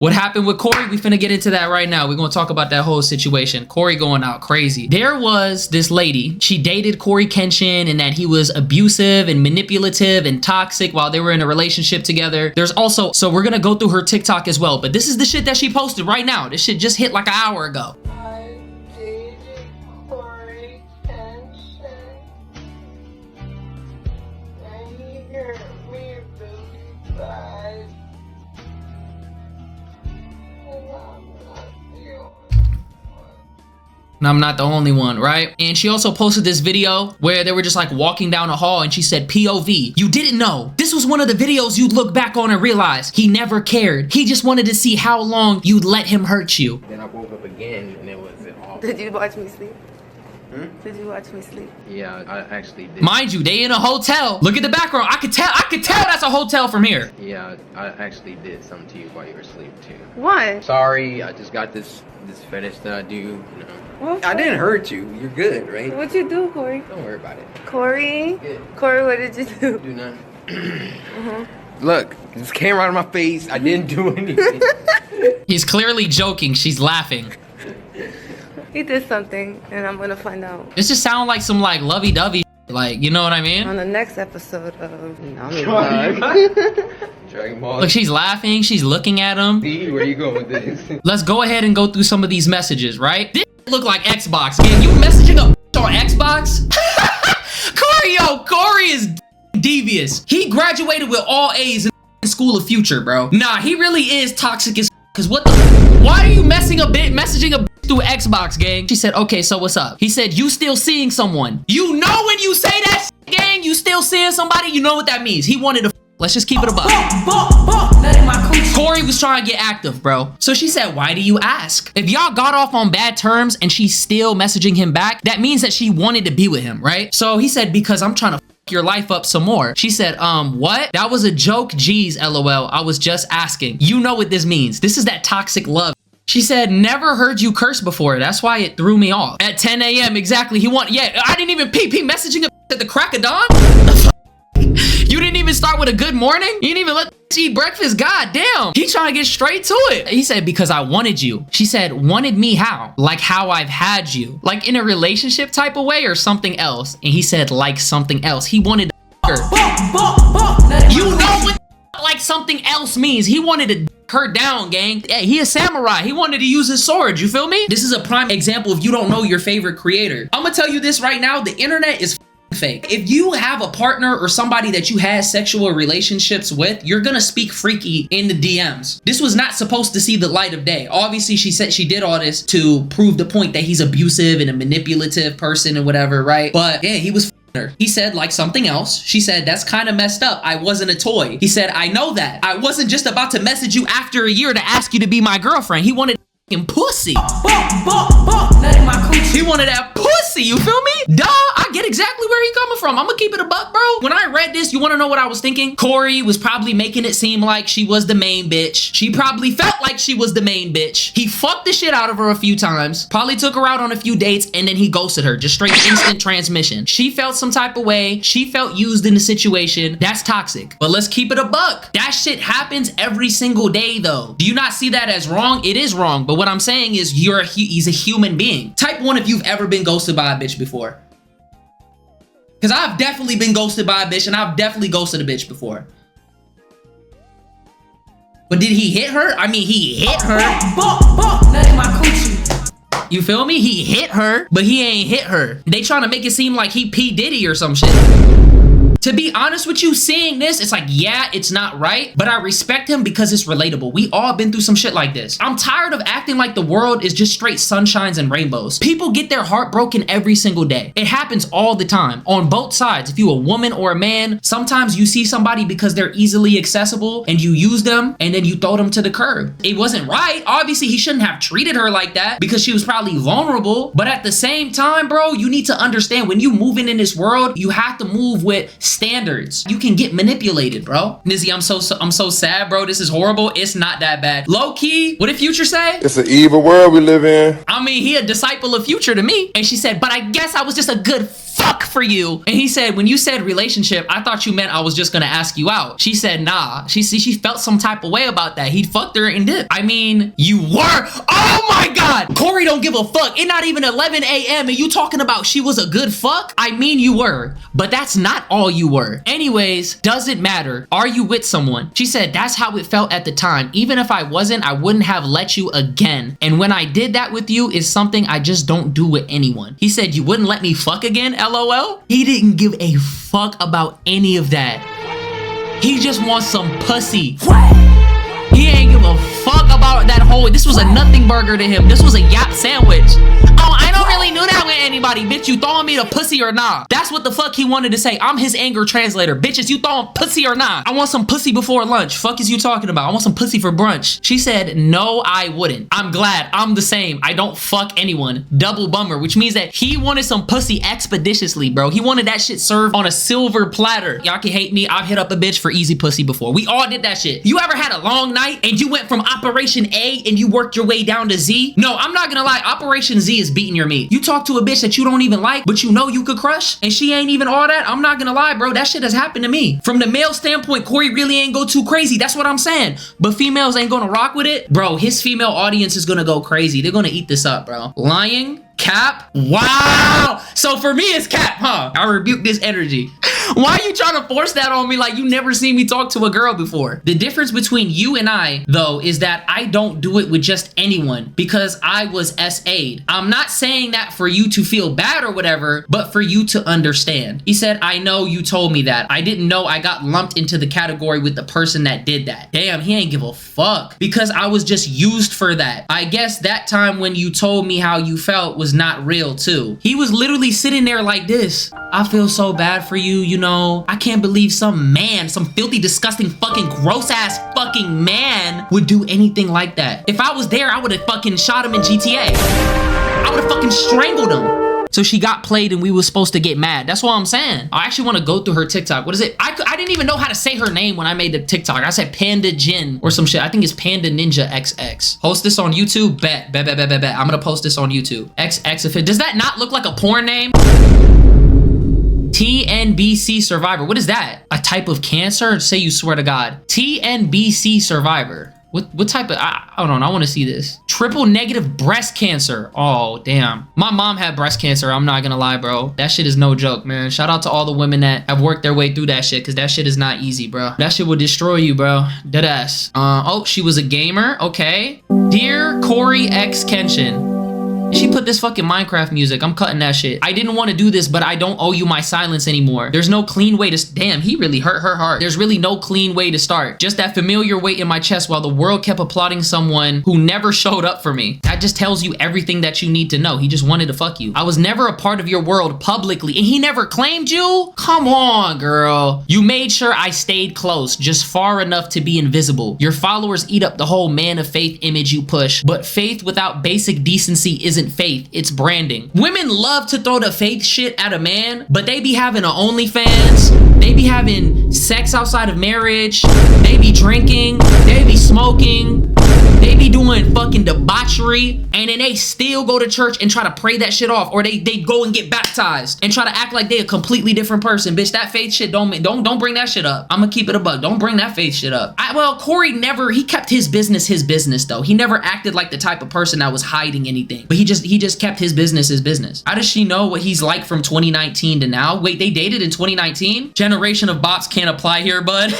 What happened with Cory? We finna get into that right now. We're gonna talk about that whole situation. Cory going out crazy. There was this lady, she dated CoryxKenshin and that he was abusive and manipulative and toxic while they were in a relationship together. There's also, so we're gonna go through her TikTok as well, but this is the shit that she posted right now. This shit just hit like an hour ago. And I'm not the only one, right? And she also posted this video where they were just like walking down a hall and she said, POV, you didn't know. This was one of the videos you'd look back on and realize he never cared. He just wanted to see how long you'd let him hurt you. Then I woke up again and it was awful. Did you watch me sleep? Did you watch me sleep? Yeah, I actually did. Mind you, they in a hotel. Look at the background. I could tell that's a hotel from here. Yeah, I actually did something to you while you were asleep too. What? Sorry, I just got this fetish that I do, you know. What? I didn't hurt you. You're good, right? What'd you do, Cory? Don't worry about it. Cory? Yeah. Cory, what did you do? Do nothing. Look, this camera out of my face. I didn't do anything. He's clearly joking. She's laughing. He did something, and I'm gonna find out. This just sounds like some like lovey-dovey, like, you know what I mean? On the next episode of Dragon Ball. Look, she's laughing. She's looking at him. See, where you going with this? Let's go ahead and go through some of these messages, right? This look like Xbox. Again, you messaging a on Xbox? Cory is devious. He graduated with all A's in School of Future, bro. Nah, he really is toxic as cause what the why are you messaging a through Xbox, gang? She said, okay, so what's up? He said, you still seeing someone. You know when you say that shit, gang, you still seeing somebody, you know what that means. He wanted to let's just keep it above. Cory was trying to get active, bro. So she said, why do you ask? If y'all got off on bad terms and she's still messaging him back, that means that she wanted to be with him, right? So he said, because I'm trying to your life up some more. She said, what? That was a joke, geez, LOL. I was just asking. You know what this means. This is that toxic love. She said, never heard you curse before. That's why it threw me off. At 10 a.m. exactly. Yeah, I didn't even peep. He messaging at the crack of dawn? You didn't even start with a good morning? You didn't even let eat breakfast? God damn. He trying to get straight to it. He said, because I wanted you. She said, wanted me how? Like how I've had you. Like in a relationship type of way or something else? And he said, like something else. He wanted to her. You know what like something else means. He wanted to her down, gang. Hey, he a samurai. He wanted to use his sword. You feel me? This is a prime example if you don't know your favorite creator. I'm gonna tell you this right now. The internet is fake. If you have a partner or somebody that you had sexual relationships with, you're gonna speak freaky in the DMs. This was not supposed to see the light of day. Obviously, she said she did all this to prove the point that he's abusive and a manipulative person and whatever, right? But yeah, he was her. He said like something else. She said, that's kind of messed up. I wasn't a toy. He said, I know that. I wasn't just about to message you after a year to ask you to be my girlfriend. He wanted pussy. He wanted that pussy, you feel me? Duh, I get exactly where he coming from. I'm gonna keep it a buck, bro. When I read this, you wanna know what I was thinking? Cory was probably making it seem like she was the main bitch. She probably felt like she was the main bitch. He fucked the shit out of her a few times, probably took her out on a few dates, and then he ghosted her, just straight instant transmission. She felt some type of way. She felt used in the situation. That's toxic. But let's keep it a buck. That shit happens every single day, though. Do you not see that as wrong? It is wrong, but what I'm saying is he's a human being. Type 1 if you've ever been ghosted by a bitch before. Because I've definitely been ghosted by a bitch and I've definitely ghosted a bitch before. But did he hit her? I mean, he hit her. You feel me? He hit her, but he ain't hit her. They trying to make it seem like he P. Diddy or some shit. To be honest with you, seeing this, it's like, yeah, it's not right, but I respect him because it's relatable. We all been through some shit like this. I'm tired of acting like the world is just straight sunshines and rainbows. People get their heart broken every single day. It happens all the time on both sides. If you a woman or a man, sometimes you see somebody because they're easily accessible and you use them and then you throw them to the curb. It wasn't right. Obviously, he shouldn't have treated her like that because she was probably vulnerable. But at the same time, bro, you need to understand when you moving in this world, you have to move with standards. You can get manipulated, bro. Nizzy, I'm so sad, bro. This is horrible. It's not that bad. Low key, what did Future say? It's an evil world we live in. I mean, he a disciple of Future to me. And she said, but I guess I was just a good fuck for you. And he said, when you said relationship, I thought you meant I was just gonna ask you out. She said, nah. She felt some type of way about that. He fucked her and dipped. I mean, you were. Oh my God. Corey don't give a fuck. It's not even 11 a.m. and you talking about she was a good fuck? I mean, you were, but that's not all you were. Anyways, doesn't matter. Are you with someone? She said, that's how it felt at the time. Even if I wasn't, I wouldn't have let you again. And when I did that with you is something I just don't do with anyone. He said, you wouldn't let me fuck again, LOL? He didn't give a fuck about any of that. He just wants some pussy. What? He ain't give a fuck about that whole, this was a nothing burger to him. This was a yap sandwich. Oh, I don't really do that with anybody. Bitch, you throwing me the pussy or not? That's what the fuck he wanted to say. I'm his anger translator. Bitches, you throwing pussy or not? I want some pussy before lunch. Fuck is you talking about? I want some pussy for brunch. She said, no, I wouldn't. I'm glad. I'm the same. I don't fuck anyone. Double bummer, which means that he wanted some pussy expeditiously, bro. He wanted that shit served on a silver platter. Y'all can hate me. I've hit up a bitch for easy pussy before. We all did that shit. You ever had a long night and you went from Operation A and you worked your way down to Z? No, I'm not gonna lie. Operation Z is beating your meat. You talk to a bitch that you don't even like, but you know you could crush, and she ain't even all that. I'm not gonna lie, bro. That shit has happened to me. From the male standpoint, Corey really ain't go too crazy. That's what I'm saying. But females ain't gonna rock with it. Bro, his female audience is gonna go crazy. They're gonna eat this up, bro. Lying? Cap? Wow. So for me, it's cap, huh? I rebuke this energy. Why are you trying to force that on me like you never seen me talk to a girl before? The difference between you and I, though, is that I don't do it with just anyone because I was SA'd. I'm not saying that for you to feel bad or whatever, but for you to understand. He said, I know you told me that. I didn't know I got lumped into the category with the person that did that. Damn, he ain't give a fuck because I was just used for that. I guess that time when you told me how you felt was not real too. He was literally sitting there like this. I feel so bad for you, you know. I can't believe some man, some filthy, disgusting, fucking gross ass fucking man would do anything like that. If I was there, I would have fucking shot him in GTA. I would have fucking strangled him. So she got played and we was supposed to get mad. That's what I'm saying. I actually want to go through her TikTok. What is it? I didn't even know how to say her name when I made the TikTok. I said Panda Jin or some shit. I think it's Panda Ninja XX. Post this on YouTube? Bet. I'm gonna post this on YouTube. XX if it does that not look like a porn name? TNBC survivor. What is that? A type of cancer? Say you swear to God. TNBC survivor. What type of, hold on, I want to see this. Triple negative breast cancer. Oh, damn. My mom had breast cancer. I'm not gonna lie, bro. That shit is no joke, man. Shout out to all the women that have worked their way through that shit, because that shit is not easy, bro. That shit will destroy you, bro. Deadass. Oh, she was a gamer. Okay. Dear CoryxKenshin. She put this fucking Minecraft music. I'm cutting that shit. I didn't want to do this, but I don't owe you my silence anymore. There's no clean way to... Damn, he really hurt her heart. There's really no clean way to start. Just that familiar weight in my chest while the world kept applauding someone who never showed up for me. That just tells you everything that you need to know. He just wanted to fuck you. I was never a part of your world publicly, and he never claimed you? Come on, girl. You made sure I stayed close, just far enough to be invisible. Your followers eat up the whole man of faith image you push, but faith without basic decency isn't faith, it's branding. Women love to throw the faith shit at a man, but they be having an OnlyFans, they be having sex outside of marriage, they be drinking, they be smoking, they be doing fucking debauchery, and then they still go to church and try to pray that shit off, or they go and get baptized and try to act like they a completely different person. Bitch, that faith shit don't bring that shit up. I'm gonna keep it a buck. Don't bring that faith shit up. Well, Corey never, he kept his business though. He never acted like the type of person that was hiding anything, but he just kept his business. How does she know what he's like from 2019 to now? Wait, they dated in 2019? Generation of bots can't apply here, bud.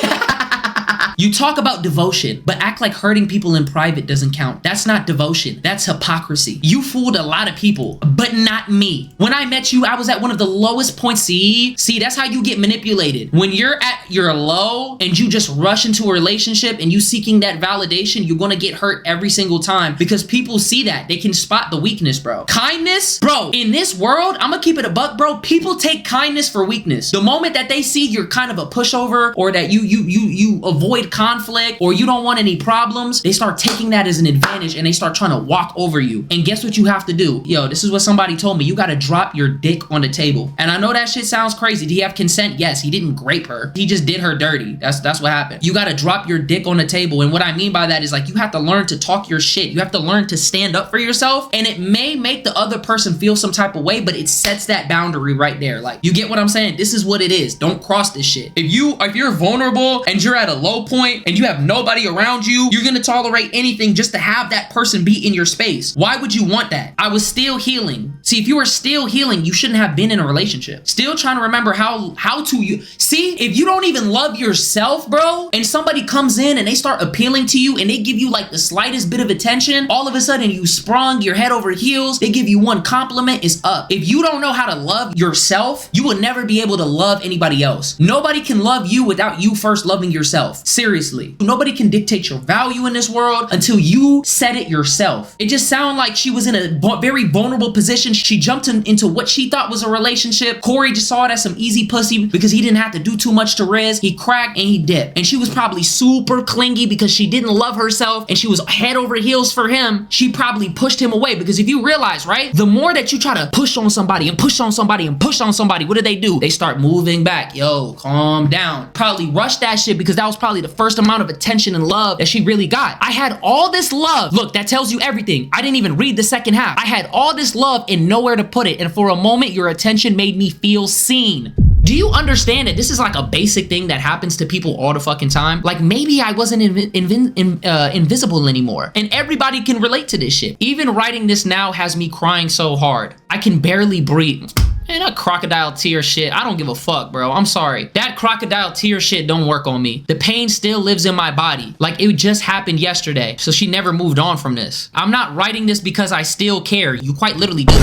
You talk about devotion, but act like hurting people in private doesn't count. That's not devotion. That's hypocrisy. You fooled a lot of people, but not me. When I met you, I was at one of the lowest points. See, that's how you get manipulated. When you're at your low and you just rush into a relationship and you seeking that validation, you're gonna get hurt every single time because people see that. They can spot the weakness, bro. Kindness, bro, in this world, I'm gonna keep it a buck, bro. People take kindness for weakness. The moment that they see you're kind of a pushover or that you avoid avoid conflict or you don't want any problems, they start taking that as an advantage and they start trying to walk over you. And guess what you have to do? Yo, this is what somebody told me. You gotta drop your dick on the table. And I know that shit sounds crazy. Did he have consent? Yes, he didn't grape her. He just did her dirty. That's what happened. You gotta drop your dick on the table. And what I mean by that is like you have to learn to talk your shit. You have to learn to stand up for yourself. And it may make the other person feel some type of way, but it sets that boundary right there. Like, you get what I'm saying? This is what it is. Don't cross this shit. If you're vulnerable and you're at a low point and you have nobody around you, you're gonna tolerate anything just to have that person be in your space. Why would you want that? I was still healing. See, if you were still healing, you shouldn't have been in a relationship. Still trying to remember how to you. See, if you don't even love yourself, bro, and somebody comes in and they start appealing to you and they give you like the slightest bit of attention, all of a sudden you sprung, your head over heels, they give you one compliment, it's up. If you don't know how to love yourself, you will never be able to love anybody else. Nobody can love you without you first loving yourself. Seriously. Nobody can dictate your value in this world until you set it yourself. It just sounded like she was in a very vulnerable position. She jumped into what she thought was a relationship. Corey just saw it as some easy pussy because he didn't have to do too much to Riz. He cracked and he dipped. And she was probably super clingy because she didn't love herself and she was head over heels for him. She probably pushed him away because if you realize, right, the more that you try to push on somebody and push on somebody and push on somebody, what do? They start moving back. Yo, calm down. Probably rushed that shit because that was probably the first amount of attention and love that she really got. I had all this love. Look, that tells you everything. I didn't even read the second half. I had all this love and nowhere to put it. And for a moment, your attention made me feel seen. Do you understand that this is like a basic thing that happens to people all the fucking time? Like maybe I wasn't invisible anymore. And everybody can relate to this shit. Even writing this now has me crying so hard. I can barely breathe. Man, that crocodile tear shit, I don't give a fuck, bro. I'm sorry. That crocodile tear shit don't work on me. The pain still lives in my body. Like it just happened yesterday. So she never moved on from this. I'm not writing this because I still care. You quite literally do.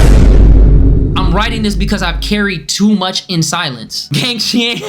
I'm writing this because I've carried too much in silence. Gang, she ain't.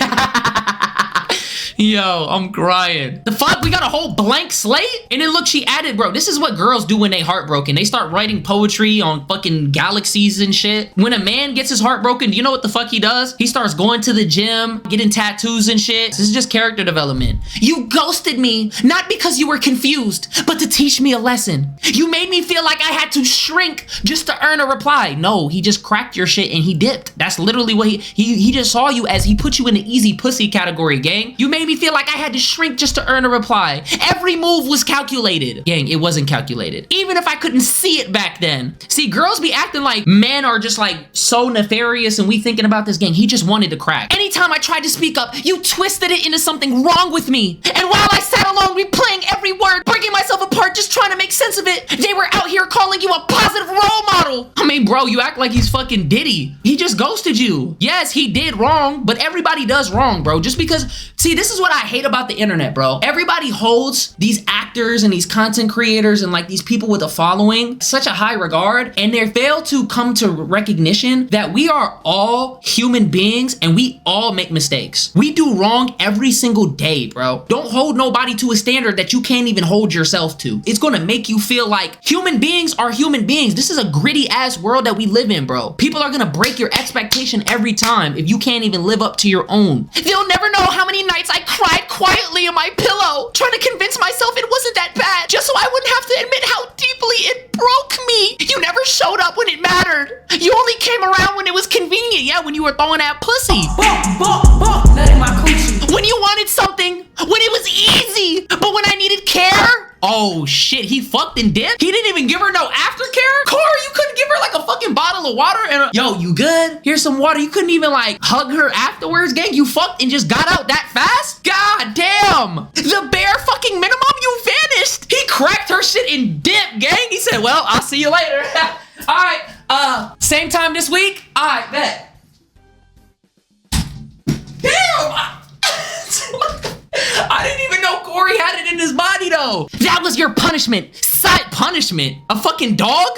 Yo, I'm crying. The fuck? We got a whole blank slate? And then look, she added, bro, this is what girls do when they heartbroken. They start writing poetry on fucking galaxies and shit. When a man gets his heart broken, do you know what the fuck he does? He starts going to the gym, getting tattoos and shit. This is just character development. You ghosted me, not because you were confused, but to teach me a lesson. You made me feel like I had to shrink just to earn a reply. No, he just cracked your shit and he dipped. That's literally what he just saw you as. He put you in the easy pussy category, gang. You made me feel like I had to shrink just to earn a reply. Every move was calculated. Gang, it wasn't calculated. Even if I couldn't see it back then. See, girls be acting like men are just like so nefarious and we thinking about this, gang. He just wanted to crack. Anytime I tried to speak up, you twisted it into something wrong with me. And while I sat alone replaying every word, breaking myself apart, just trying to make sense of it, they were out here calling you a positive role model. I mean, bro, you act like he's fucking Diddy. He just ghosted you. Yes, he did wrong, but everybody does wrong, bro. Just because, see, this is what I hate about the internet, bro. Everybody holds these actors and these content creators and like these people with a following such a high regard, and they fail to come to recognition that we are all human beings and we all make mistakes. We do wrong every single day, bro. Don't hold nobody to a standard that you can't even hold yourself to. It's gonna make you feel like human beings are human beings. This is a gritty ass world that we live in, bro. People are gonna break your expectation every time if you can't even live up to your own. They'll never know how many nights I cried quietly in my pillow, trying to convince myself it wasn't that bad, just so I wouldn't have to admit how deeply it broke me. You never showed up when it mattered. You only came around when it was convenient. Yeah, when you were throwing that pussy. Nutting my coochie. When you wanted something, when it was easy, but when I needed care, oh shit, he fucked and dipped? He didn't even give her no aftercare? Corey, you couldn't give her like a fucking bottle of water and yo, you good? Here's some water. You couldn't even like hug her afterwards, gang? You fucked and just got out that fast? God damn. The bare fucking minimum, you vanished. He cracked her shit and dipped, gang. He said, well, I'll see you later. All right, same time this week? All right, bet. Damn! I didn't even know Corey had it in his body though. That was your punishment. Side punishment? A fucking dog?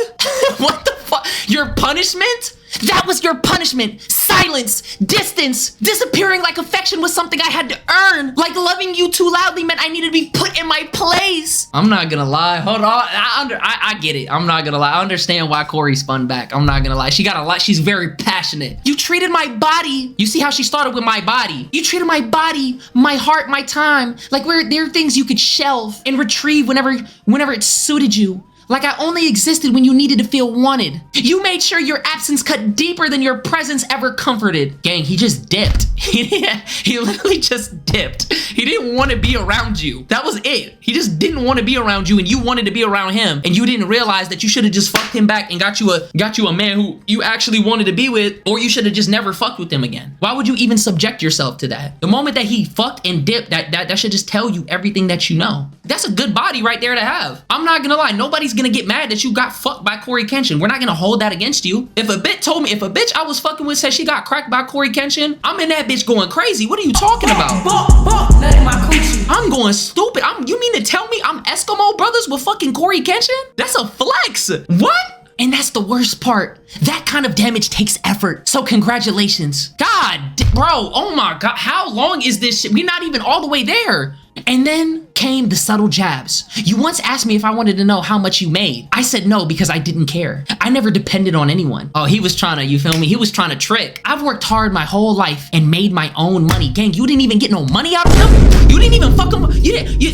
What the fuck? Your punishment? That was your punishment. Silence, distance, disappearing like affection was something I had to earn. Like loving you too loudly meant I needed to be put in my place. I'm not gonna lie. Hold on. I get it. I'm not gonna lie. I understand why Cory spun back. I'm not gonna lie. She got a lot. She's very passionate. You treated my body. You see how she started with my body. You treated my body, my heart, my time. Like there are things you could shelve and retrieve whenever it suited you. Like I only existed when you needed to feel wanted. You made sure your absence cut deeper than your presence ever comforted. Gang, he just dipped. He literally just dipped. He didn't want to be around you. That was it. He just didn't want to be around you and you wanted to be around him. And you didn't realize that you should have just fucked him back and got you a man who you actually wanted to be with, or you should have just never fucked with him again. Why would you even subject yourself to that? The moment that he fucked and dipped, that should just tell you everything that you know. That's a good body right there to have. I'm not gonna lie. Nobody's gonna get mad that you got fucked by CoryxKenshin. We're not gonna hold that against you. If a bitch I was fucking with said she got cracked by CoryxKenshin, I'm in that bitch going crazy. What are you talking about? Nut in my coochie. I'm going stupid. You mean to tell me I'm Eskimo brothers with fucking CoryxKenshin? That's a flex. What? And that's the worst part. That kind of damage takes effort. So congratulations. God, bro, oh my God. How long is this shit? We're not even all the way there. And then came the subtle jabs. You once asked me if I wanted to know how much you made. I said no because I didn't care. I never depended on anyone. Oh, he was trying to, you feel me? He was trying to trick. I've worked hard my whole life and made my own money. Gang, you didn't even get no money out of him? You didn't even fuck him?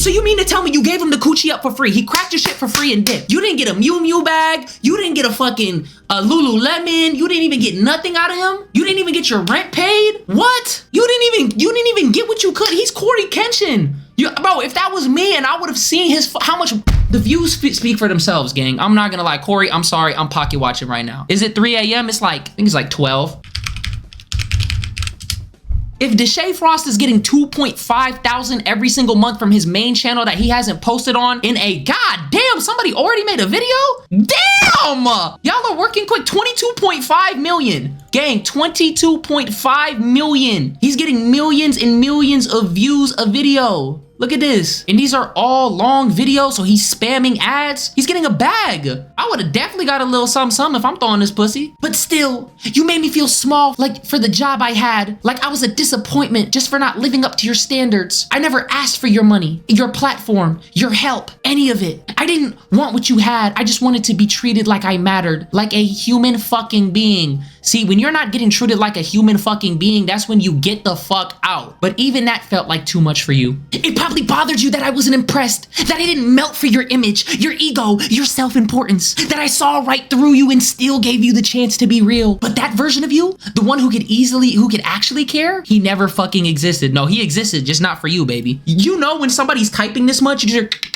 So you mean to tell me you gave him the coochie up for free? He cracked your shit for free and dipped. You didn't get a Mew Mew bag. You didn't get a fucking Lululemon. You didn't even get nothing out of him. You didn't even get your rent paid. What? You didn't even get what you could. He's CoryxKenshin. Bro, if that was me and I would have seen how much the views speak for themselves, gang. I'm not gonna lie, Cory, I'm sorry, I'm pocket watching right now. Is it 3 a.m.? I think it's like 12. If Deshae Frost is getting 2.5 thousand every single month from his main channel that he hasn't posted on in a goddamn, somebody already made a video? Damn! Y'all are working quick. 22.5 million. Gang, 22.5 million. He's getting millions and millions of views a video. Look at this. And these are all long videos, so he's spamming ads. He's getting a bag. I would have definitely got a little something if I'm throwing this pussy. But still, you made me feel small, like for the job I had. Like I was a disappointment just for not living up to your standards. I never asked for your money, your platform, your help, any of it. I didn't want what you had. I just wanted to be treated like I mattered, like a human fucking being. See, when you're not getting treated like a human fucking being, that's when you get the fuck out. But even that felt like too much for you. It probably bothered you that I wasn't impressed, that I didn't melt for your image, your ego, your self-importance, that I saw right through you and still gave you the chance to be real. But that version of you, the one who could actually care, he never fucking existed. No, he existed, just not for you, baby. You know when somebody's typing this much, you just...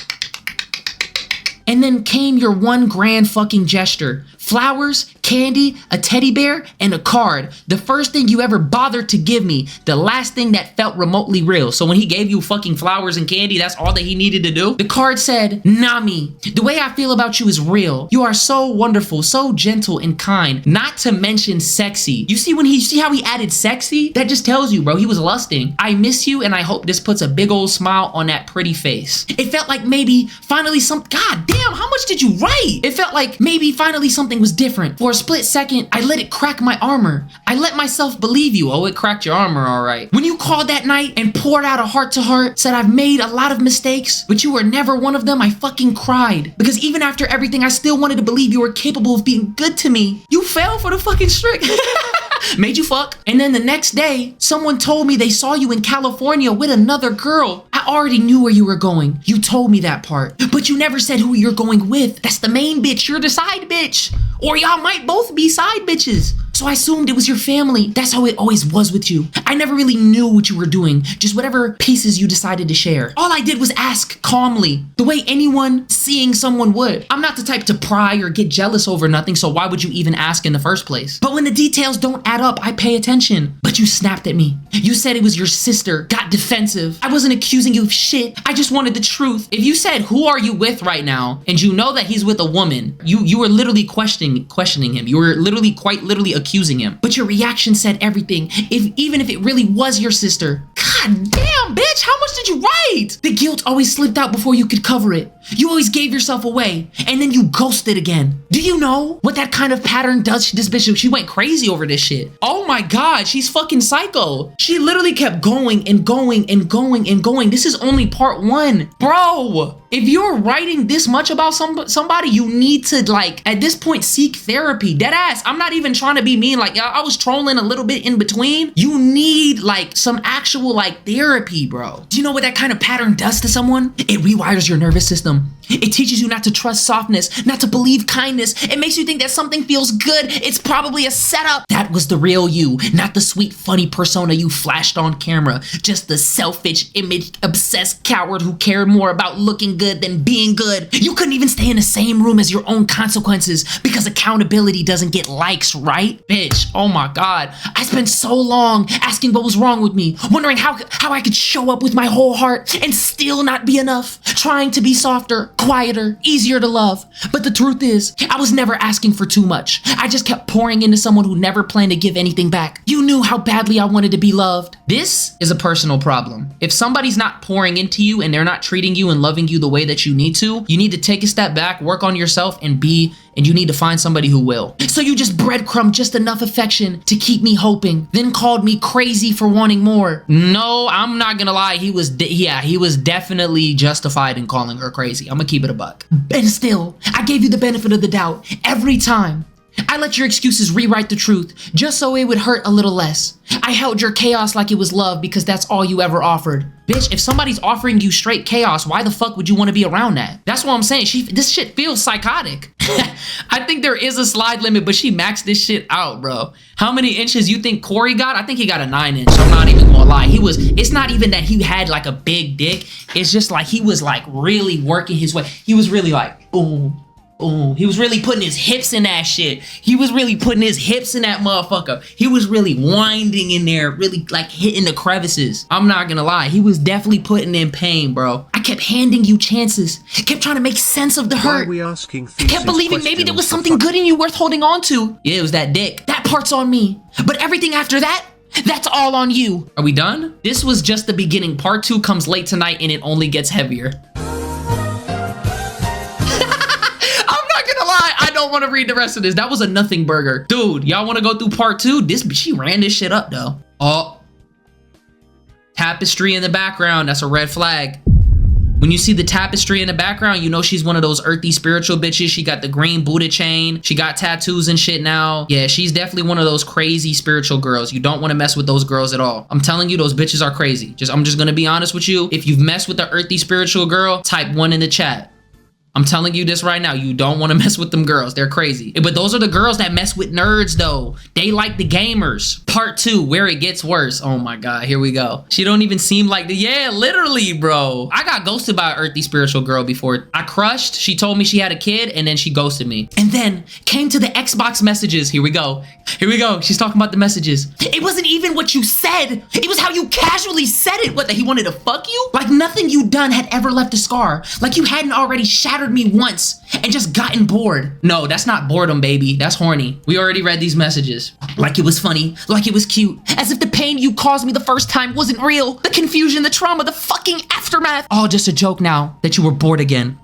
And then came your one grand fucking gesture. Flowers, candy, a teddy bear, and a card. The first thing you ever bothered to give me. The last thing that felt remotely real. So when he gave you fucking flowers and candy, that's all that he needed to do? The card said, Nami, the way I feel about you is real. You are so wonderful, so gentle and kind. Not to mention sexy. You see how he added sexy? That just tells you, bro, he was lusting. I miss you and I hope this puts a big old smile on that pretty face. It felt like maybe finally God damn, how much did you write? It felt like maybe finally something was different. For a split second, I let it crack my armor. I let myself believe you. Oh, it cracked your armor, all right. When you called that night and poured out a heart-to-heart, said I've made a lot of mistakes, but you were never one of them, I fucking cried. Because even after everything, I still wanted to believe you were capable of being good to me. You fell for the fucking trick. Made you fuck. And then the next day, someone told me they saw you in California with another girl. I already knew where you were going. You told me that part. But you never said who you're going with. That's the main bitch. You're the side bitch. Or y'all might both be side bitches. So I assumed it was your family. That's how it always was with you. I never really knew what you were doing. Just whatever pieces you decided to share. All I did was ask calmly, the way anyone seeing someone would. I'm not the type to pry or get jealous over nothing, so why would you even ask in the first place? But when the details don't add up, I pay attention. But you snapped at me. You said it was your sister, got defensive. I wasn't accusing you of shit. I just wanted the truth. If you said, who are you with right now? And you know that he's with a woman, you were literally questioning him. You were literally quite literally accusing him. But your reaction said everything. Even if it really was your sister. God damn, bitch, how much did you write? The guilt always slipped out before you could cover it. You always gave yourself away, and then you ghosted again. Do you know what that kind of pattern does? This bitch, she went crazy over this shit. Oh my God, she's fucking psycho. She literally kept going and going and going and going. This is only part 1. Bro, if you're writing this much about somebody, you need to, like, at this point, seek therapy. Deadass. I'm not even trying to be mean. Like, I was trolling a little bit in between. You need, like, some actual, like, therapy, bro. Do you know what that kind of pattern does to someone? It rewires your nervous system. It teaches you not to trust softness, not to believe kindness. It makes you think that something feels good. It's probably a setup. That was the real you, not the sweet, funny persona you flashed on camera. Just the selfish, image-obsessed coward who cared more about looking good than being good. You couldn't even stay in the same room as your own consequences because accountability doesn't get likes, right? Bitch, oh my God. I spent so long asking what was wrong with me, wondering how I could show up with my whole heart and still not be enough, trying to be softer, quieter, easier to love. But the truth is, I was never asking for too much. I just kept pouring into someone who never planned to give anything back. You knew how badly I wanted to be loved. This is a personal problem. If somebody's not pouring into you and they're not treating you and loving you the way that you need to take a step back, work on yourself, and you need to find somebody who will. So you just breadcrumbed just enough affection to keep me hoping, then called me crazy for wanting more. No, I'm not gonna lie, he was definitely justified in calling her crazy. I'm gonna keep it a buck. And still, I gave you the benefit of the doubt every time. I let your excuses rewrite the truth just so it would hurt a little less. I held your chaos like it was love because that's all you ever offered. Bitch, if somebody's offering you straight chaos, why the fuck would you want to be around that? That's what I'm saying. This shit feels psychotic. I think there is a slide limit, but she maxed this shit out, bro. How many inches you think Corey got? I think he got a 9-inch. I'm not even gonna lie. It's not even that he had like a big dick. It's just like he was like really working his way. He was really like, boom. Ooh, he was really putting his hips in that shit. He was really putting his hips in that motherfucker. He was really winding in there, really like hitting the crevices. I'm not gonna lie, he was definitely putting in pain, bro. I kept handing you chances, kept trying to make sense of the hurt. Why are we asking kept believing maybe there was something good in you worth holding on to. Yeah, it was that dick. That part's on me. But everything after that, that's all on you. Are we done? This was just the beginning. Part 2 comes late tonight and it only gets heavier. I don't want to read the rest of this. That was a nothing burger. Dude, y'all want to go through part 2? She ran this shit up though. Oh. Tapestry in the background. That's a red flag. When you see the tapestry in the background, you know she's one of those earthy spiritual bitches. She got the green Buddha chain. She got tattoos and shit now. Yeah, she's definitely one of those crazy spiritual girls. You don't want to mess with those girls at all. I'm telling you, those bitches are crazy. I'm just going to be honest with you. If you've messed with the earthy spiritual girl, type 1 in the chat. I'm telling you this right now. You don't want to mess with them girls. They're crazy. But those are the girls that mess with nerds, though. They like the gamers. Part 2, where it gets worse. Oh my God, here we go. She don't even seem like the, yeah, literally, bro. I got ghosted by an earthy spiritual girl before. I crushed. She told me she had a kid, and then she ghosted me. And then came to the Xbox messages. Here we go. Here we go. She's talking about the messages. It wasn't even what you said. It was how you casually said it. What, that he wanted to fuck you? Like nothing you done had ever left a scar. Like you hadn't already shattered me once and just gotten bored. No, that's not boredom, baby. That's horny. We already read these messages. Like it was funny, like it was cute, as if the pain you caused me the first time wasn't real. The confusion, the trauma, the fucking aftermath. All just a joke now that you were bored again.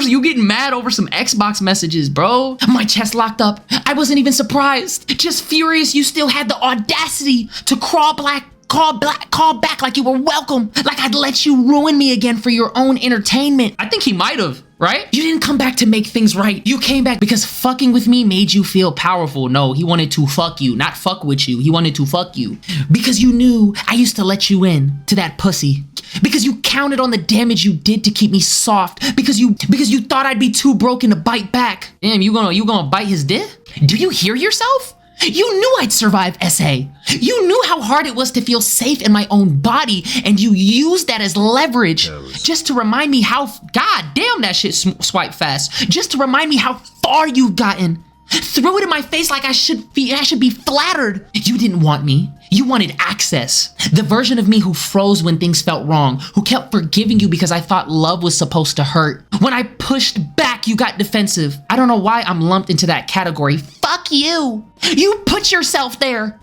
You getting mad over some Xbox messages, bro. My chest locked up. I wasn't even surprised. Just furious you still had the audacity to call back like you were welcome. Like I'd let you ruin me again for your own entertainment. I think he might have, right? You didn't come back to make things right. You came back because fucking with me made you feel powerful. No, he wanted to fuck you, not fuck with you. He wanted to fuck you. Because you knew I used to let you in to that pussy. Because you counted on the damage you did to keep me soft. Because you thought I'd be too broken to bite back. Damn, you gonna bite his dick? Do you hear yourself? You knew I'd survive SA. You knew how hard it was to feel safe in my own body, and you used that as leverage just to remind me how, god damn, that shit swipe fast. Just to remind me how far you've gotten. Threw it in my face like I should be flattered. You didn't want me. You wanted access. The version of me who froze when things felt wrong, who kept forgiving you because I thought love was supposed to hurt. When I pushed back, you got defensive. I don't know why I'm lumped into that category. Fuck you. You put yourself there.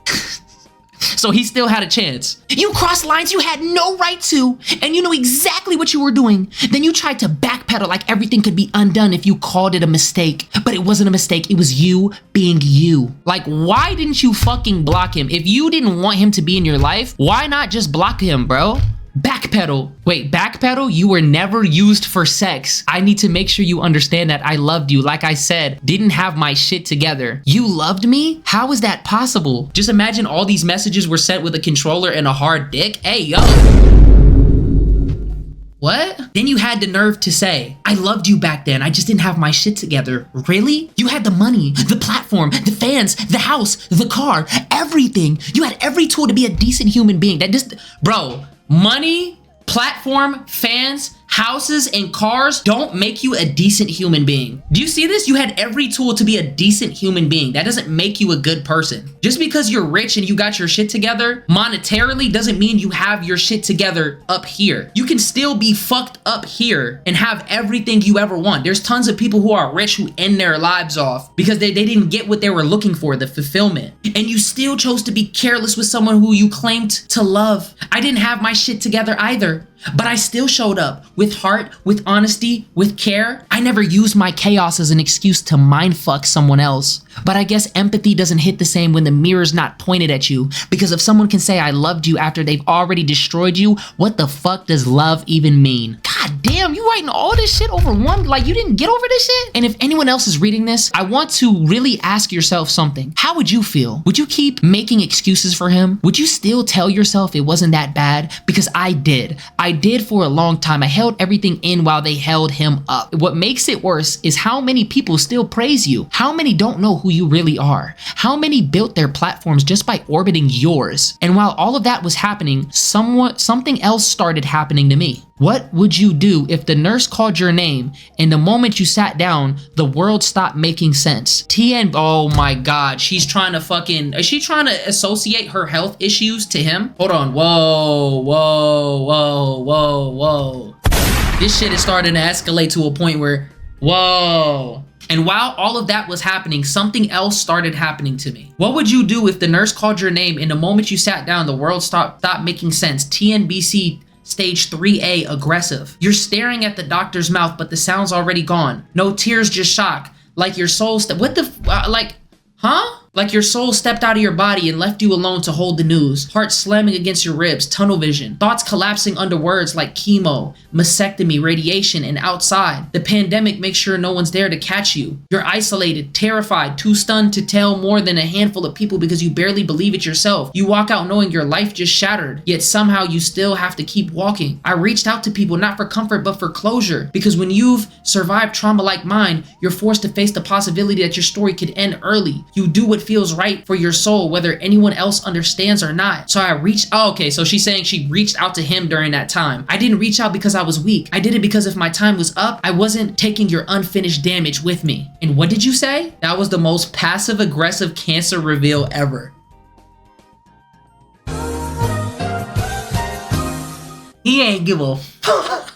So he still had a chance. You crossed lines you had no right to, and you knew exactly what you were doing. Then you tried to backpedal like everything could be undone if you called it a mistake. But it wasn't a mistake, it was you being you. Like, why didn't you fucking block him? If you didn't want him to be in your life, why not just block him, bro? Backpedal. Wait, backpedal? You were never used for sex. I need to make sure you understand that I loved you. Like I said, didn't have my shit together. You loved me? How is that possible? Just imagine all these messages were sent with a controller and a hard dick. Hey, yo. What? Then you had the nerve to say, I loved you back then, I just didn't have my shit together. Really? You had the money, the platform, the fans, the house, the car, everything. You had every tool to be a decent human being. That just, bro, money, platform, fans, houses, and cars don't make you a decent human being. Do you see this? You had every tool to be a decent human being. That doesn't make you a good person. Just because you're rich and you got your shit together monetarily doesn't mean you have your shit together up here. You can still be fucked up here and have everything you ever want. There's tons of people who are rich who end their lives off because they didn't get what they were looking for, the fulfillment. And you still chose to be careless with someone who you claimed to love. I didn't have my shit together either, but I still showed up with heart, with honesty, with care. I never used my chaos as an excuse to mindfuck someone else. But I guess empathy doesn't hit the same when the mirror's not pointed at you. Because if someone can say I loved you after they've already destroyed you, what the fuck does love even mean? God damn, you writing all this shit over one, like you didn't get over this shit? And if anyone else is reading this, I want to really ask yourself something. How would you feel? Would you keep making excuses for him? Would you still tell yourself it wasn't that bad? Because I did. I did for a long time. I held everything in while they held him up. What makes it worse is how many people still praise you. How many don't know who you really are? How many built their platforms just by orbiting yours? And while all of that was happening, something else started happening to me. What would you do if the nurse called your name and the moment you sat down, the world stopped making sense? Oh my God, is she trying to associate her health issues to him? Hold on, whoa. This shit is starting to escalate to a point where, whoa. And while all of that was happening, something else started happening to me. What would you do if the nurse called your name and the moment you sat down, the world stopped making sense? TNBC Stage 3A aggressive. You're staring at the doctor's mouth, but the sound's already gone. No tears, just shock. Like your soul Like your soul stepped out of your body and left you alone to hold the news. Heart slamming against your ribs, tunnel vision. Thoughts collapsing under words like chemo, mastectomy, radiation, and outside. The pandemic makes sure no one's there to catch you. You're isolated, terrified, too stunned to tell more than a handful of people because you barely believe it yourself. You walk out knowing your life just shattered, yet somehow you still have to keep walking. I reached out to people not for comfort but for closure, because when you've survived trauma like mine, you're forced to face the possibility that your story could end early. You do what feels right for your soul, whether anyone else understands or not. So I reached, okay, so she's saying she reached out to him during that time. I didn't reach out because I was weak. I did it because if my time was up, I wasn't taking your unfinished damage with me. And what did you say? That was the most passive-aggressive cancer reveal ever. He ain't give a fuck.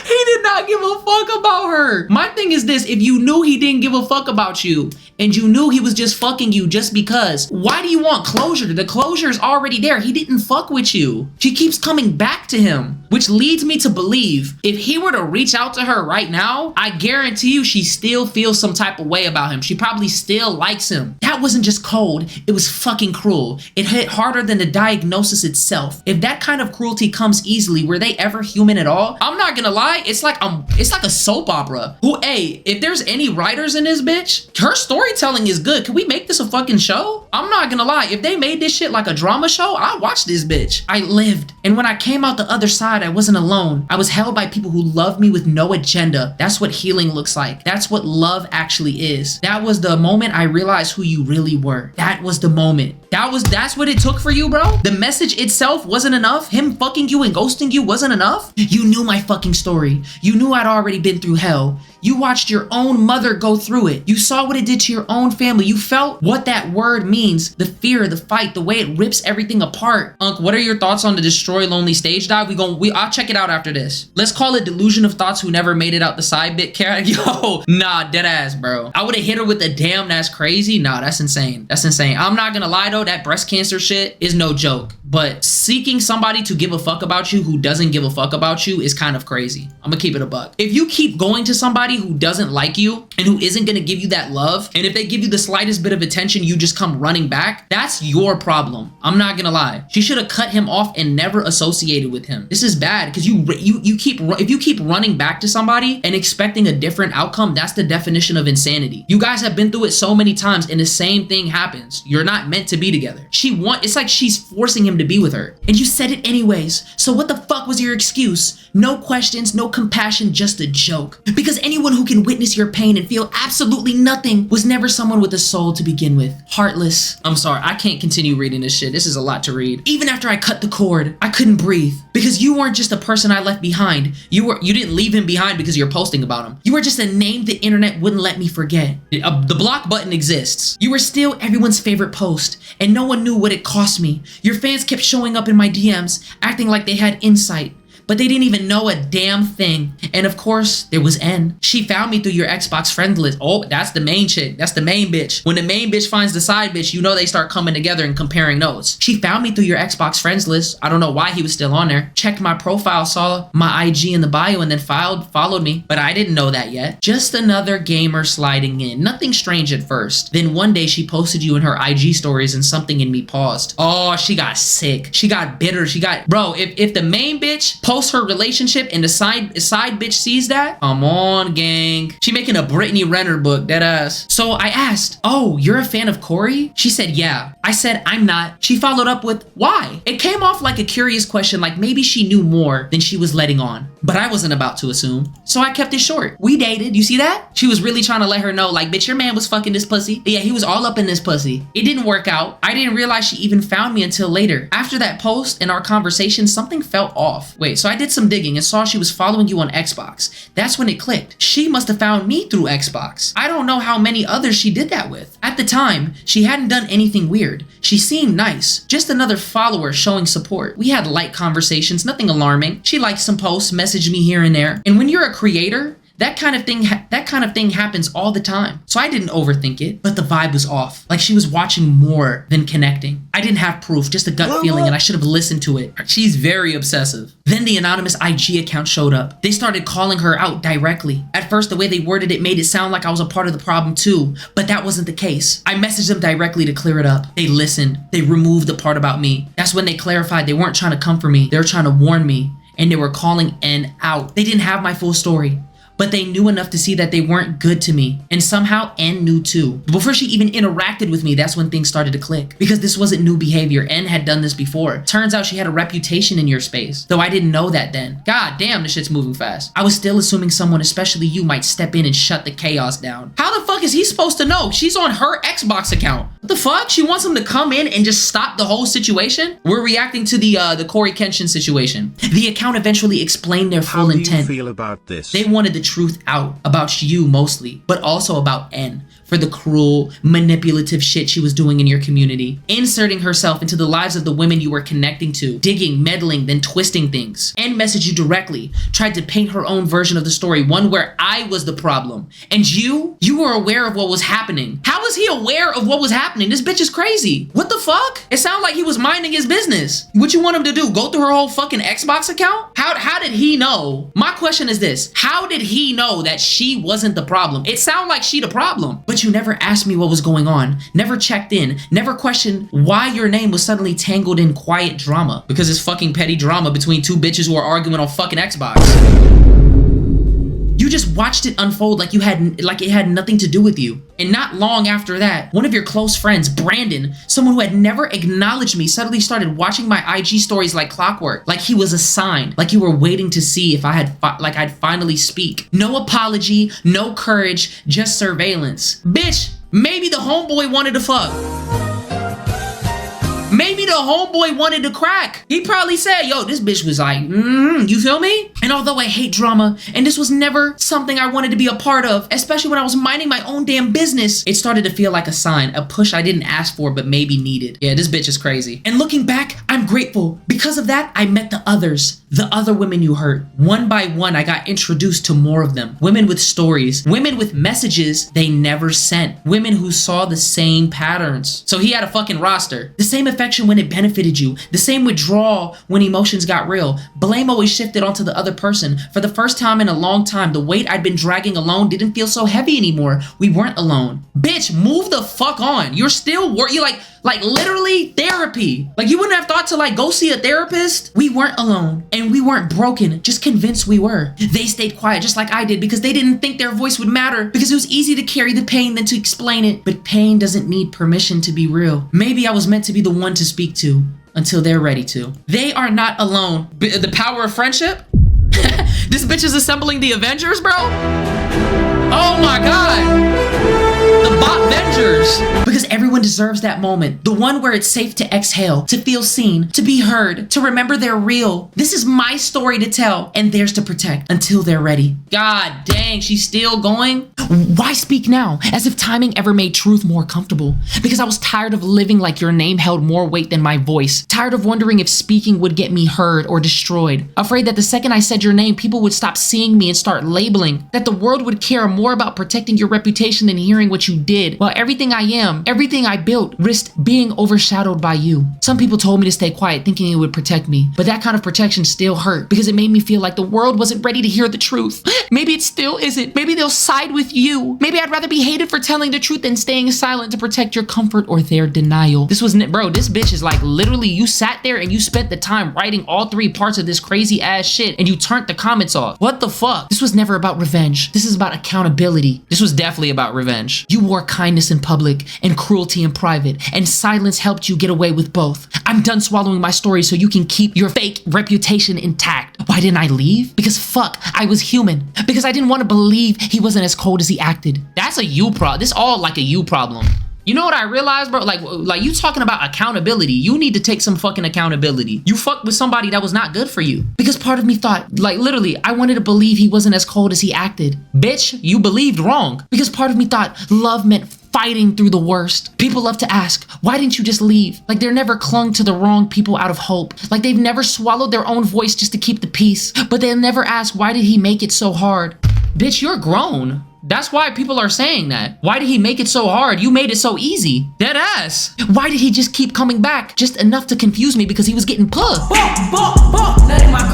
He did not give a fuck about her. My thing is this, if you knew he didn't give a fuck about you and you knew he was just fucking you just because, why do you want closure? The closure is already there. He didn't fuck with you. She keeps coming back to him, which leads me to believe if he were to reach out to her right now, I guarantee you she still feels some type of way about him. She probably still likes him. That wasn't just cold, it was fucking cruel. It hit harder than the diagnosis itself. If that kind of cruelty comes easily, were they ever human at all? I'm not gonna lie, it's like a soap opera. Hey, if there's any writers in this bitch, her storytelling is good. Can we make this a fucking show? I'm not gonna lie, if they made this shit like a drama show, I'd watch this bitch. I lived. And when I came out the other side, I wasn't alone. I was held by people who loved me with no agenda. That's what healing looks like. That's what love actually is. That was the moment I realized who you really were. That was the moment. That's what it took for you, bro? The message itself wasn't enough? Him fucking you and ghosting you wasn't enough? You knew my fucking story. You knew I'd already been through hell. You watched your own mother go through it. You saw what it did to your own family. You felt what that word means. The fear, the fight, the way it rips everything apart. Unc, what are your thoughts on the Destroy Lonely stage dive? I'll check it out after this. Let's call it Delusion of Thoughts Who Never Made It Out the Side Bit. Yo, nah, dead ass, bro. I would have hit her with a damn, that's crazy. Nah, that's insane. That's insane. I'm not gonna lie though, that breast cancer shit is no joke. But seeking somebody to give a fuck about you who doesn't give a fuck about you is kind of crazy. I'm gonna keep it a buck. If you keep going to somebody who doesn't like you and who isn't gonna give you that love, and if they give you the slightest bit of attention, you just come running back, that's your problem. I'm not gonna lie. She should have cut him off and never associated with him. This is bad because if you keep running back to somebody and expecting a different outcome, that's the definition of insanity. You guys have been through it so many times and the same thing happens. You're not meant to be together. It's like she's forcing him to be with her. And you said it anyways. So what the fuck was your excuse? No questions, no compassion, just a joke. Because anyone who can witness your pain and feel absolutely nothing was never someone with a soul to begin with. Heartless. I'm sorry, I can't continue reading this shit. This is a lot to read. Even after I cut the cord, I couldn't breathe. Because you weren't just a person I left behind. You didn't leave him behind because you're posting about him. You were just a name the internet wouldn't let me forget. The block button exists. You were still everyone's favorite post, and no one knew what it cost me. Your fans kept showing up in my DMs, acting like they had insight. But they didn't even know a damn thing. And of course, there was N. She found me through your Xbox friend list. Oh, that's the main chick. That's the main bitch. When the main bitch finds the side bitch, you know they start coming together and comparing notes. She found me through your Xbox friends list. I don't know why he was still on there. Checked my profile, saw my IG in the bio, and then followed me. But I didn't know that yet. Just another gamer sliding in. Nothing strange at first. Then one day she posted you in her IG stories and something in me paused. Oh, she got sick. She got bitter. Bro, if the main bitch posts her relationship and the side bitch sees that, come on, gang. She making a Brittany Renner book, dead ass. So I asked, oh, you're a fan of Cory? She said, yeah. I said, I'm not. She followed up with, why? It came off like a curious question, like maybe she knew more than she was letting on. But I wasn't about to assume. So I kept it short. We dated, you see that? She was really trying to let her know, like, bitch, your man was fucking this pussy. Yeah, he was all up in this pussy. It didn't work out. I didn't realize she even found me until later. After that post and our conversation, something felt off. Wait, so I did some digging and saw she was following you on Xbox. That's when it clicked. She must have found me through Xbox. I don't know how many others she did that with. At the time, she hadn't done anything weird. She seemed nice. Just another follower showing support. We had light conversations, nothing alarming. She liked some posts, messaged me here and there. And when you're a creator, that kind of thing happens all the time. So I didn't overthink it, but the vibe was off. Like she was watching more than connecting. I didn't have proof, just a gut feeling, and I should have listened to it. She's very obsessive. Then the anonymous IG account showed up. They started calling her out directly. At first, the way they worded it made it sound like I was a part of the problem too, but that wasn't the case. I messaged them directly to clear it up. They listened. They removed the part about me. That's when they clarified they weren't trying to come for me. They were trying to warn me, and they were calling N out. They didn't have my full story, but they knew enough to see that they weren't good to me. And somehow N knew too. Before she even interacted with me, that's when things started to click. Because this wasn't new behavior. N had done this before. Turns out she had a reputation in your space. Though I didn't know that then. God damn, this shit's moving fast. I was still assuming someone, especially you, might step in and shut the chaos down. How the fuck is he supposed to know? She's on her Xbox account. What the fuck? She wants him to come in and just stop the whole situation? We're reacting to the CoryxKenshin situation. The account eventually explained their full intent. How do you feel about this? They wanted the truth out about you mostly, but also about N for the cruel, manipulative shit she was doing in your community, inserting herself into the lives of the women you were connecting to, digging, meddling, then twisting things. N messaged you directly, tried to paint her own version of the story, one where I was the problem. And you were aware of what was happening. How was he aware of what was happening? This bitch is crazy. What the fuck? It sounded like he was minding his business. What you want him to do? Go through her whole fucking Xbox account? How did he know? My question is this: how did he know that she wasn't the problem? It sounded like she the problem. But you never asked me what was going on, never checked in, never questioned why your name was suddenly tangled in quiet drama. Because it's fucking petty drama between two bitches who are arguing on fucking Xbox. You just watched it unfold like it had nothing to do with you. And not long after that, one of your close friends, Brandon, someone who had never acknowledged me, suddenly started watching my IG stories like clockwork, like he was a sign, like you were waiting to see if I'd finally speak. No apology, no courage, just surveillance. Bitch, maybe the homeboy wanted to fuck. Maybe the homeboy wanted to crack. He probably said, yo, this bitch was like, you feel me? And although I hate drama, and this was never something I wanted to be a part of, especially when I was minding my own damn business, it started to feel like a sign, a push I didn't ask for but maybe needed. Yeah, this bitch is crazy. And looking back, I'm grateful. Because of that, I met the others. The other women you hurt. One by one, I got introduced to more of them. Women with stories. Women with messages they never sent. Women who saw the same patterns. So he had a fucking roster. The same affection when it benefited you. The same withdrawal when emotions got real. Blame always shifted onto the other person. For the first time in a long time, the weight I'd been dragging alone didn't feel so heavy anymore. We weren't alone. Bitch, move the fuck on. You're still you're like literally therapy. Like you wouldn't have thought to like go see a therapist. We weren't alone and we weren't broken, just convinced we were. They stayed quiet just like I did because they didn't think their voice would matter, because it was easy to carry the pain than to explain it. But pain doesn't need permission to be real. Maybe I was meant to be the one to speak to until they're ready to. They are not alone. The power of friendship? This bitch is assembling the Avengers, bro? Oh my god. The bot Vengers. Because everyone deserves that moment. The one where it's safe to exhale, to feel seen, to be heard, to remember they're real. This is my story to tell and theirs to protect until they're ready. God dang, she's still going? Why speak now? As if timing ever made truth more comfortable. Because I was tired of living like your name held more weight than my voice. Tired of wondering if speaking would get me heard or destroyed. Afraid that the second I said your name, people would stop seeing me and start labeling. That the world would care more about protecting your reputation than hearing what you did. While everything I am, everything I built, risked being overshadowed by you. Some people told me to stay quiet thinking it would protect me. But that kind of protection still hurt because it made me feel like the world wasn't ready to hear the truth. Maybe it still isn't. Maybe they'll side with you. Maybe I'd rather be hated for telling the truth than staying silent to protect your comfort or their denial. This bitch is like literally you sat there and you spent the time writing all 3 parts of this crazy ass shit and you turned the comments off. What the fuck? This was never about revenge. This is about accountability. This was definitely about revenge. You wore kindness in public and cruelty in private, and silence helped you get away with both. I'm done swallowing my story so you can keep your fake reputation intact. Why didn't I leave? Because fuck, I was human. Because I didn't want to believe he wasn't as cold as he acted. That's a you problem. This all like a you problem. You know what I realized, bro? Like you talking about accountability. You need to take some fucking accountability. You fucked with somebody that was not good for you. Because part of me thought, like literally, I wanted to believe he wasn't as cold as he acted. Bitch, you believed wrong. Because part of me thought love meant fighting through the worst. People love to ask, why didn't you just leave? Like they're never clung to the wrong people out of hope. Like they've never swallowed their own voice just to keep the peace. But they'll never ask, why did he make it so hard? Bitch, you're grown. That's why people are saying that. Why did he make it so hard? You made it so easy. Dead ass. Why did he just keep coming back? Just enough to confuse me because he was getting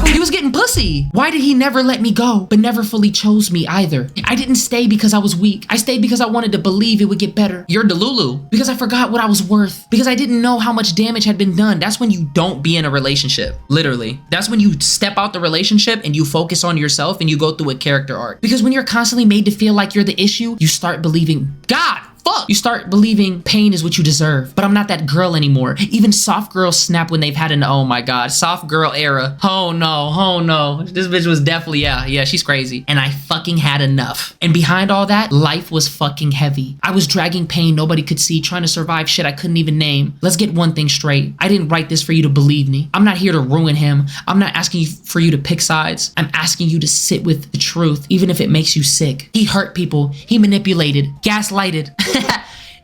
He was getting pussy. Why did he never let me go, but never fully chose me either? I didn't stay because I was weak. I stayed because I wanted to believe it would get better. You're Delulu. Because I forgot what I was worth. Because I didn't know how much damage had been done. That's when you don't be in a relationship. Literally. That's when you step out the relationship and you focus on yourself and you go through a character arc. Because when you're constantly made to feel like you're the issue, you start believing, God, fuck. You start believing pain is what you deserve. But I'm not that girl anymore. Even soft girls snap when they've had an, oh my God, soft girl era. Oh no. This bitch was definitely, yeah, she's crazy. And I fucking had enough. And behind all that, life was fucking heavy. I was dragging pain nobody could see, trying to survive shit I couldn't even name. Let's get one thing straight. I didn't write this for you to believe me. I'm not here to ruin him. I'm not asking for you to pick sides. I'm asking you to sit with the truth, even if it makes you sick. He hurt people. He manipulated, gaslighted,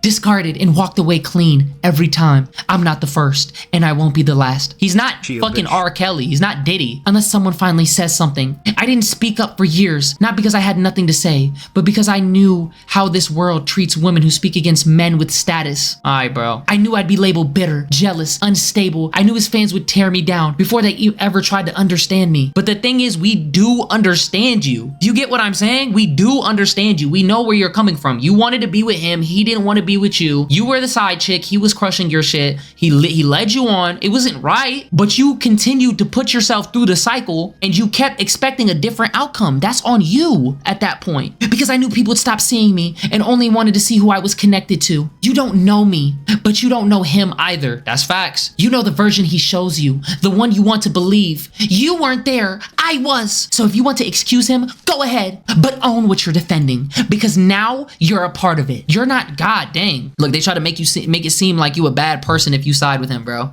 discarded, and walked away clean every time. I'm not the first, and I won't be the last. He's not fucking R. Kelly. He's not Diddy. Unless someone finally says something. I didn't speak up for years, not because I had nothing to say, but because I knew how this world treats women who speak against men with status. Alright, bro. I knew I'd be labeled bitter, jealous, unstable. I knew his fans would tear me down before they ever tried to understand me. But the thing is, we do understand you. Do you get what I'm saying? We do understand you. We know where you're coming from. You wanted to be with him. He didn't want to be with you. You were the side chick. He was crushing your shit. He led you on. It wasn't right, but you continued to put yourself through the cycle and you kept expecting a different outcome. That's on you at that point. Because I knew people would stop seeing me and only wanted to see who I was connected to. You don't know me, but you don't know him either. That's facts. You know the version he shows you, the one you want to believe. You weren't there. I was. So if you want to excuse him, go go ahead, but own what you're defending, because now you're a part of it. You're not God, dang. Look, they try to make it seem like you a bad person if you side with him, bro.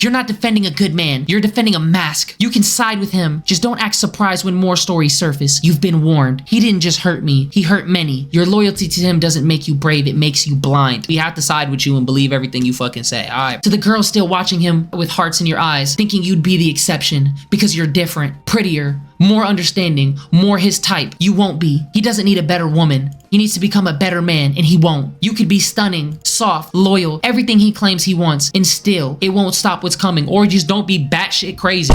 You're not defending a good man. You're defending a mask. You can side with him. Just don't act surprised when more stories surface. You've been warned. He didn't just hurt me. He hurt many. Your loyalty to him doesn't make you brave. It makes you blind. We have to side with you and believe everything you fucking say. All right. To the girls still watching him with hearts in your eyes, thinking you'd be the exception because you're different, prettier, more understanding, more his type. You won't be. He doesn't need a better woman. He needs to become a better man, and he won't. You could be stunning, soft, loyal, everything he claims he wants, and still, it won't stop what's coming. Or just don't be batshit crazy.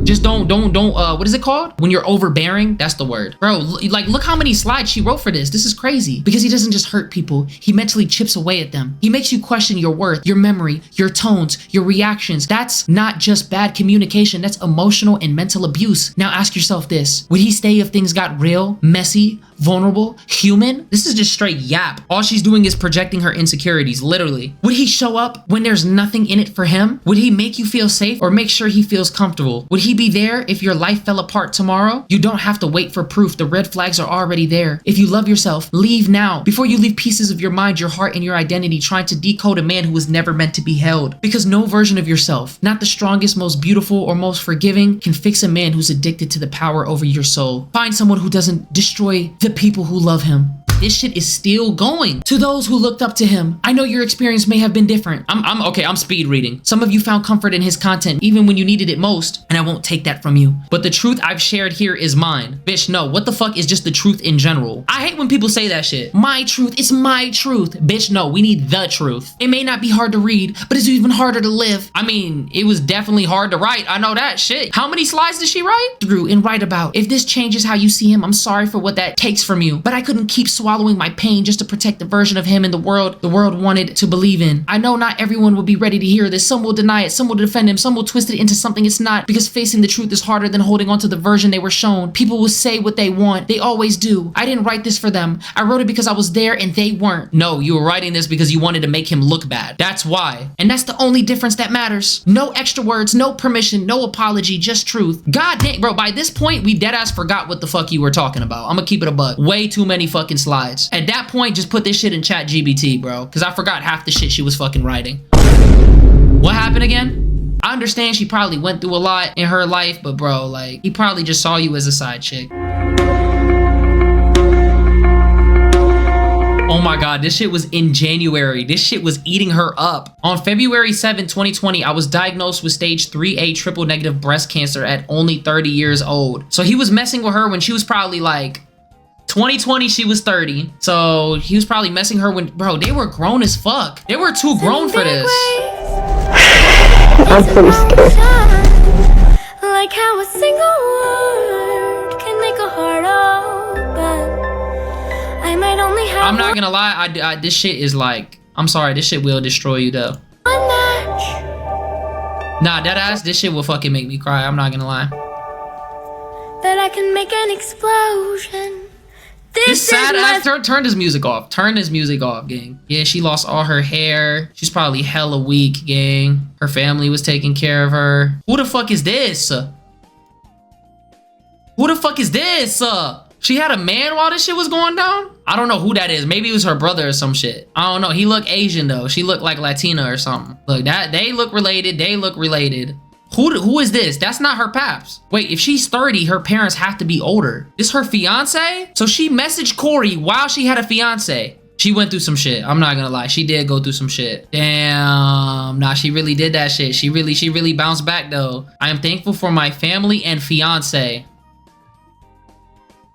Just don't, what is it called? When you're overbearing, that's the word. Bro, like, look how many slides she wrote for this. This is crazy. Because he doesn't just hurt people. He mentally chips away at them. He makes you question your worth, your memory, your tones, your reactions. That's not just bad communication. That's emotional and mental abuse. Now ask yourself this. Would he stay if things got real, messy, vulnerable, human? This is just straight yap. All she's doing is projecting her insecurities, literally. Would he show up when there's nothing in it for him? Would he make you feel safe or make sure he feels comfortable? Would he be there if your life fell apart tomorrow? You don't have to wait for proof. The red flags are already there. If you love yourself, leave now. Before you leave pieces of your mind, your heart, and your identity trying to decode a man who was never meant to be held. Because no version of yourself, not the strongest, most beautiful, or most forgiving, can fix a man who's addicted to the power over your soul. Find someone who doesn't destroy the people who love him. This shit is still going. To those who looked up to him, I know your experience may have been different. I'm speed reading. Some of you found comfort in his content, even when you needed it most, and I won't take that from you. But the truth I've shared here is mine. Bitch, no, what the fuck is just the truth in general? I hate when people say that shit. My truth, it's my truth. Bitch, no, we need the truth. It may not be hard to read, but it's even harder to live. I mean, it was definitely hard to write. I know that shit. How many slides did she write? Through and write about. If this changes how you see him, I'm sorry for what that takes from you, but I couldn't keep swallowing my pain just to protect the version of him in the world wanted to believe in. I know not everyone will be ready to hear this. Some will deny it, some will defend him, some will twist it into something it's not, because facing the truth is harder than holding on to the version they were shown. People will say what they want. They always do. I didn't write this for them. I wrote it because I was there and they weren't. No, you were writing this because you wanted to make him look bad. That's why. And that's the only difference that matters. No extra words, no permission, no apology, just truth. God damn, bro, by this point, we deadass forgot what the fuck you were talking about. I'm gonna keep it a buck. Way too many fucking slides. At that point, just put this shit in ChatGPT, bro, because I forgot half the shit she was fucking writing. What happened again? I understand she probably went through a lot in her life, but bro, like, he probably just saw you as a side chick. Oh my God, this shit was in January. This shit was eating her up. On February 7, 2020, I was diagnosed with stage 3A triple negative breast cancer at only 30 years old. So he was messing with her when she was probably like 2020, she was 30. So he was probably messing her when, bro, they were grown as fuck. They were too grown for this. I'm pretty scared. Like how a single word can make a heart open. I might only have I'm not gonna lie, this shit is like, I'm sorry, this shit will destroy you though. one match. Nah, deadass, this shit will fucking make me cry. I'm not gonna lie. That I can make an explosion. This sad ass, turn this music off. Turn this music off, gang. Yeah, she lost all her hair. She's probably hella weak, gang. Her family was taking care of her. Who the fuck is this? Who the fuck is this? She had a man while this shit was going down? I don't know who that is. Maybe it was her brother or some shit. I don't know. He looked Asian though. She looked like Latina or something. Look, they look related. They look related. Who is this? That's not her paps. Wait, if she's 30, her parents have to be older. This her fiance? So she messaged Cory while she had a fiance. She went through some shit. I'm not gonna lie. She did go through some shit. Damn. Nah, she really did that shit. She really bounced back though. I am thankful for my family and fiance.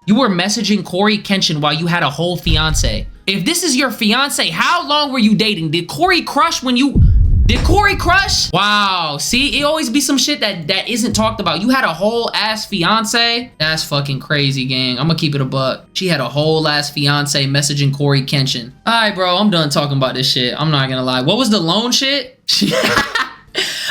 You were messaging CoryxKenshin while you had a whole fiance. If this is your fiance, how long were you dating? Did Cory crush when you... Did Cory crush? Wow, see, it always be some shit that isn't talked about. You had a whole ass fiance? That's fucking crazy, gang. I'm gonna keep it a buck. She had a whole ass fiance messaging CoryxKenshin. All right, bro, I'm done talking about this shit. I'm not gonna lie. What was the loan shit?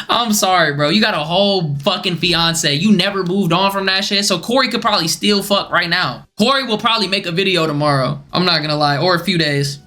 I'm sorry, bro. You got a whole fucking fiance. You never moved on from that shit. So Cory could probably still fuck right now. Cory will probably make a video tomorrow. I'm not gonna lie, or a few days.